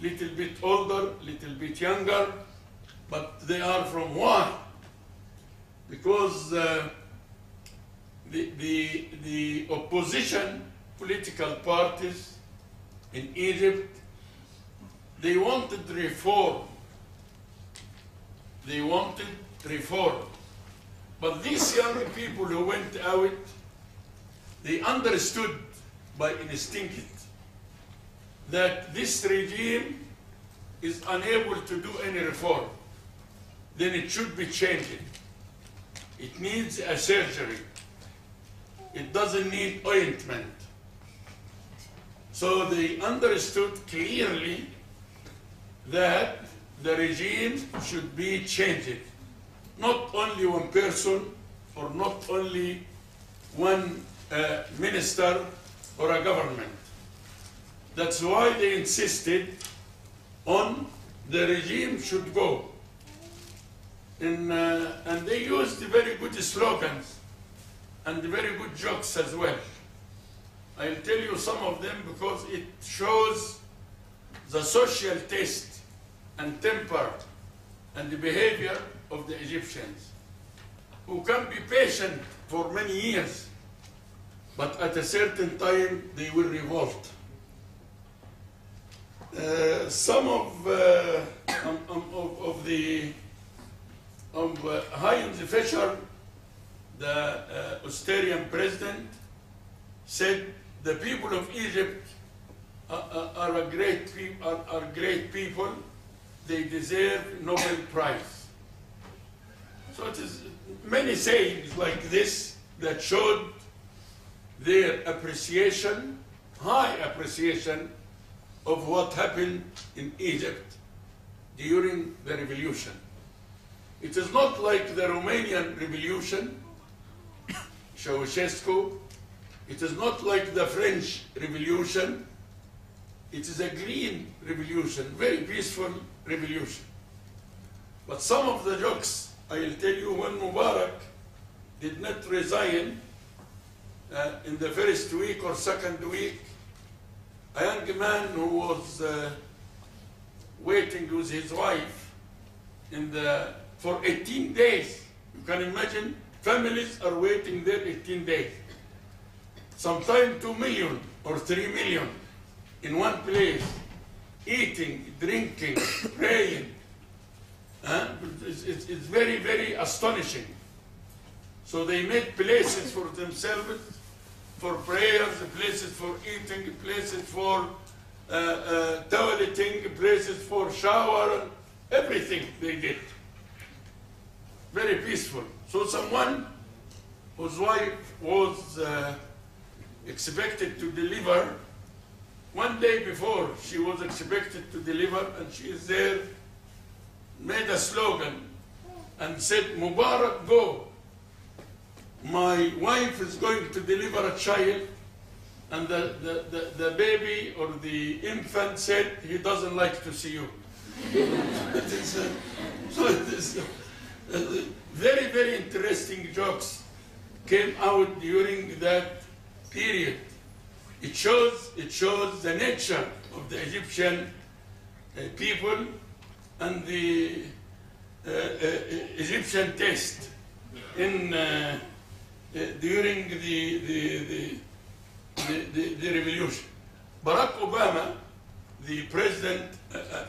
little bit older, little bit younger, but they are from why? Because the opposition political parties in Egypt, they wanted reform. They wanted reform. But these young people who went out, they understood by instinct that this regime is unable to do any reform. Then it should be changed. It needs a surgery. It doesn't need ointment. So they understood clearly that the regime should be changed. Not only one person or not only one minister or a government. That's why they insisted on the regime should go. And they used very good slogans and very good jokes as well. I'll tell you some of them because it shows the social taste and temper and the behavior of the Egyptians, who can be patient for many years, but at a certain time they will revolt. Some of Heinz Fischer, the Austrian president, said the people of Egypt are great people. They deserve Nobel Prize. So it is many sayings like this that showed their appreciation, high appreciation of what happened in Egypt during the revolution. It is not like the Romanian revolution, Ceausescu. It is not like the French revolution. It is a green revolution, very peaceful revolution. But some of the jokes, I'll tell you, when Mubarak did not resign in the first week or second week, a young man who was waiting with his wife for 18 days. You can imagine, families are waiting there 18 days. Sometimes 2 million or 3 million in one place, eating, drinking, praying. It's very, very astonishing. So they made places for themselves, for prayers, places for eating, places for toileting, places for shower, everything they did. Very peaceful. So someone whose wife was expected to deliver, one day before she was expected to deliver, and she is there, made a slogan and said, "Mubarak, go. My wife is going to deliver a child," and the baby or the infant said, "He doesn't like to see you." So it is very, very interesting jokes came out during that period. It shows the nature of the Egyptian people and the Egyptian taste in during the revolution. Barack Obama, the president,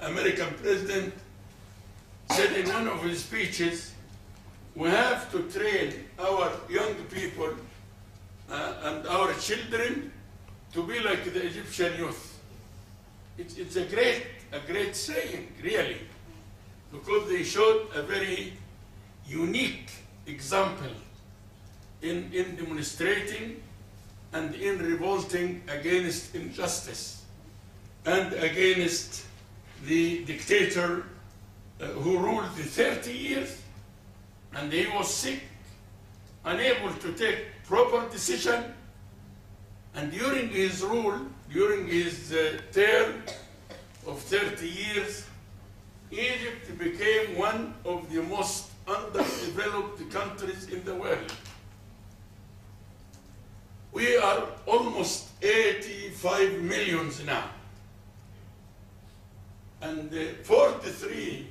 American president, said in one of his speeches, "We have to train our young people and our children to be like the Egyptian youth." It's a great saying, really, because they showed a very unique example in demonstrating and in revolting against injustice and against the dictator who ruled 30 years, and he was sick, unable to take proper decision. And during his rule, during his term of 30 years, Egypt became one of the most underdeveloped countries in the world. We are almost 85 million now. and 43,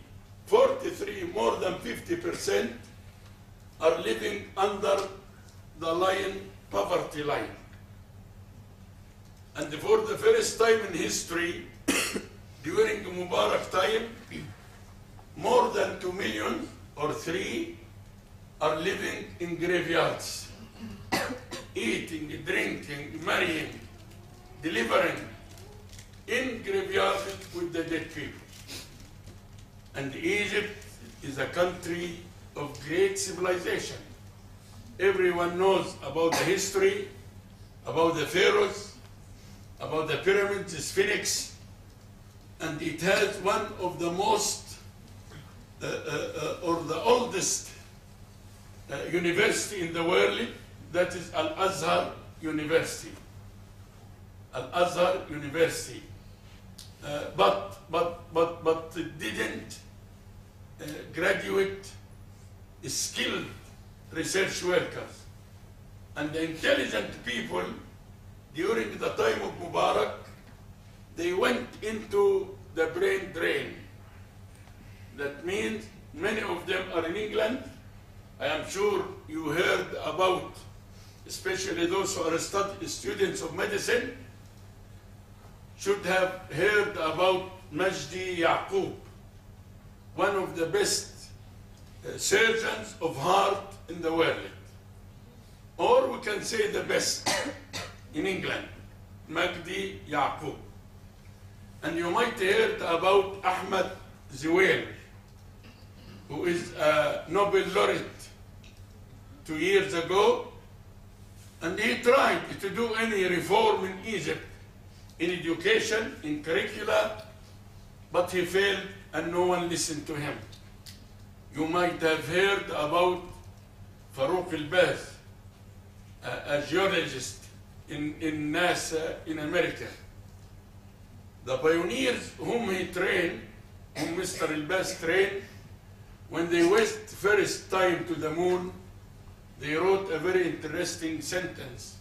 more than 50% are living under the poverty line. And for the first time in history, during Mubarak time, more than 2 million or 3 are living in graveyards, eating, drinking, marrying, delivering in graveyards with the dead people. And Egypt is a country of great civilization. Everyone knows about the history, about the pharaohs, about the pyramids, the Sphinx, and it has one of the most or the oldest university in the world, that is Al-Azhar University. Al-Azhar University. But it didn't graduate skilled research workers. And the intelligent people during the time of Mubarak, they went into the brain drain. That means many of them are in England. I am sure you heard about, especially those who are students of medicine, should have heard about Majdi Yaqub, one of the best surgeons of heart in the world. Or we can say the best in England, Majdi Yaqub. And you might have heard about Ahmad Zewail, who is a Nobel laureate 2 years ago, and he tried to do any reform in Egypt, in education, in curricula, but he failed and no one listened to him. You might have heard about Farouk El-Baz, a geologist in NASA in America. The pioneers whom he trained, whom Mr. El-Baz trained, when they went first time to the moon, they wrote a very interesting sentence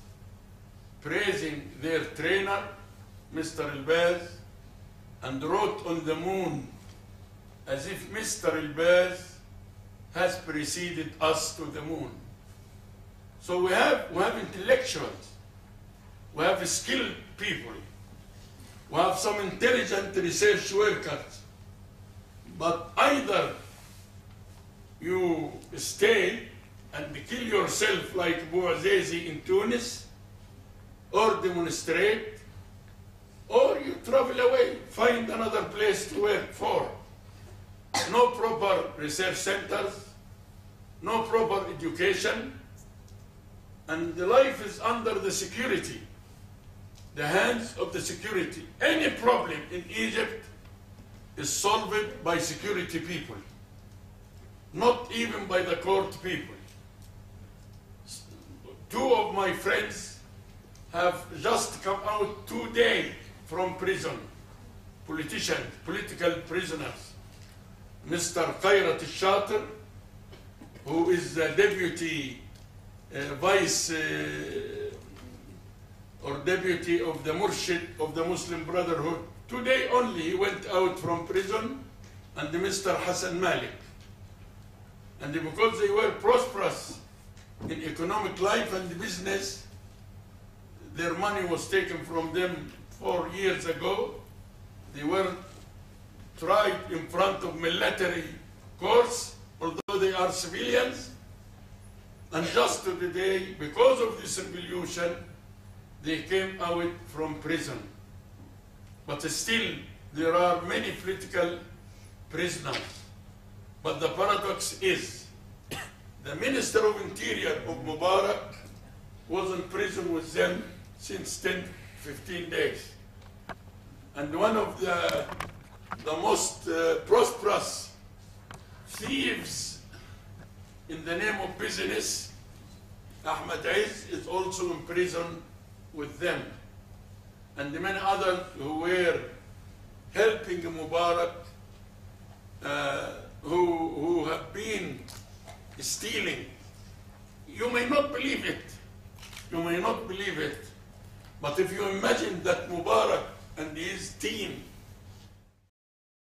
praising their trainer, Mr. El-Baz, and wrote on the moon as if Mr. El-Baz has preceded us to the moon. So we have intellectuals, we have skilled people, we have some intelligent research workers, but either you stay and kill yourself like Bouazizi in Tunis, or demonstrate, or you travel away, find another place to work for. No proper research centers, no proper education, and the life is under the security, the hands of the security. Any problem in Egypt is solved by security people, not even by the court people. 2 of my friends have just come out today from prison, politicians, political prisoners. Mr. Khairat al-Shatir, who is the deputy vice or deputy of the Murshid of the Muslim Brotherhood. Today only he went out from prison, and Mr. Hassan Malik. And because they were prosperous in economic life and business, their money was taken from them 4 years ago. They were tried in front of military courts, although they are civilians. And just today, because of this revolution, they came out from prison. But still, there are many political prisoners. But the paradox is, the Minister of Interior of Mubarak was in prison with them since 15 days. And one of the most prosperous thieves in the name of business, Ahmed Aiz, is also in prison with them. And the many others who were helping Mubarak, who have been stealing. You may not believe it. You may not believe it. But if you imagine that Mubarak and his team